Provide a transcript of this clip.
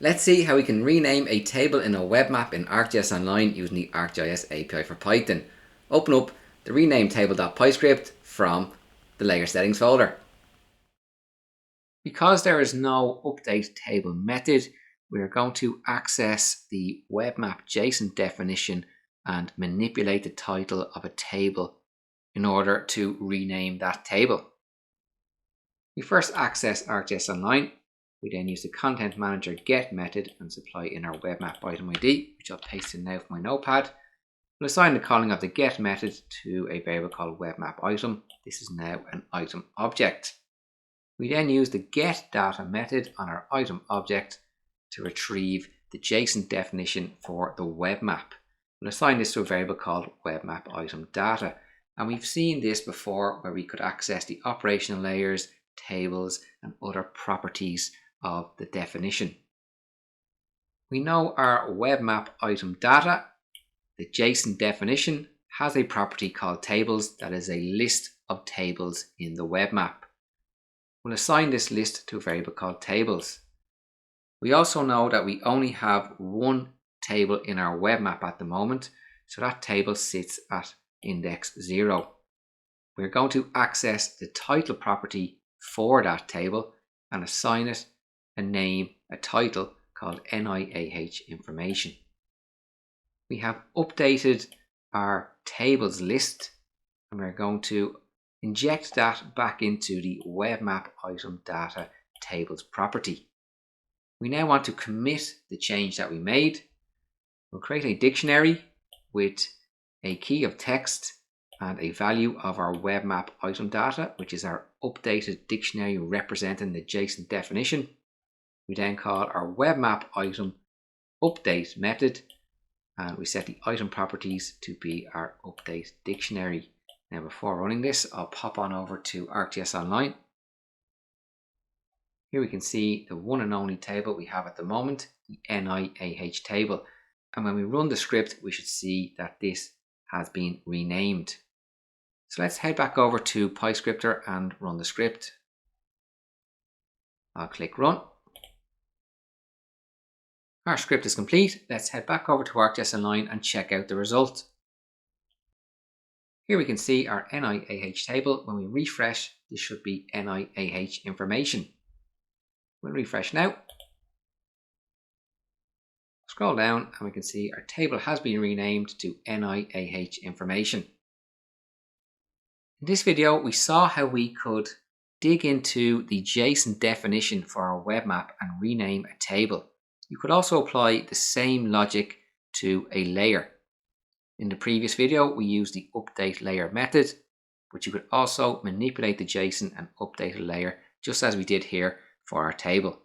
Let's see how we can rename a table in a web map in ArcGIS Online using the ArcGIS API for Python. Open up the rename table.py script from the layer settings folder. Because there is no update table method, we are going to access the Web Map JSON definition and manipulate the title of a table in order to rename that table. We first access ArcGIS Online. We then use the Content Manager get method and supply in our Web Map item ID, which I'll paste in now for my notepad. We'll assign the calling of the get method to a variable called Web Map item. This is now an item object. We then use the get data method on our item object to retrieve the JSON definition for the web map. We'll assign this to a variable called Web Map item data. And we've seen this before where we could access the operational layers, tables, and other properties of the definition. We know our web map item data. The JSON definition has a property called tables that is a list of tables in the web map. We'll assign this list to a variable called tables. We also know that we only have one table in our web map at the moment, so that table sits at index 0. We're going to access the title property for that table and assign it a name, a title called NIAH information. We have updated our tables list and we're going to inject that back into the web map item data tables property. We now want to commit the change that we made. We'll create a dictionary with a key of text and a value of our web map item data, which is our updated dictionary representing the JSON definition. We then call our web map item update method and we set the item properties to be our update dictionary. Now before running this, I'll pop on over to ArcGIS Online. Here we can see the one and only table we have at the moment, the NIAH table. And when we run the script, we should see that this has been renamed. So let's head back over to PyScripter and run the script. I'll click run. Our script is complete. Let's head back over to ArcGIS Online and check out the result. Here we can see our NIAH table. When we refresh, this should be NIAH information. We'll refresh now. Scroll down and we can see our table has been renamed to NIAH information. In this video, we saw how we could dig into the JSON definition for our web map and rename a table. You could also apply the same logic to a layer. In the previous video, we used the update layer method, but you could also manipulate the JSON and update a layer just as we did here for our table.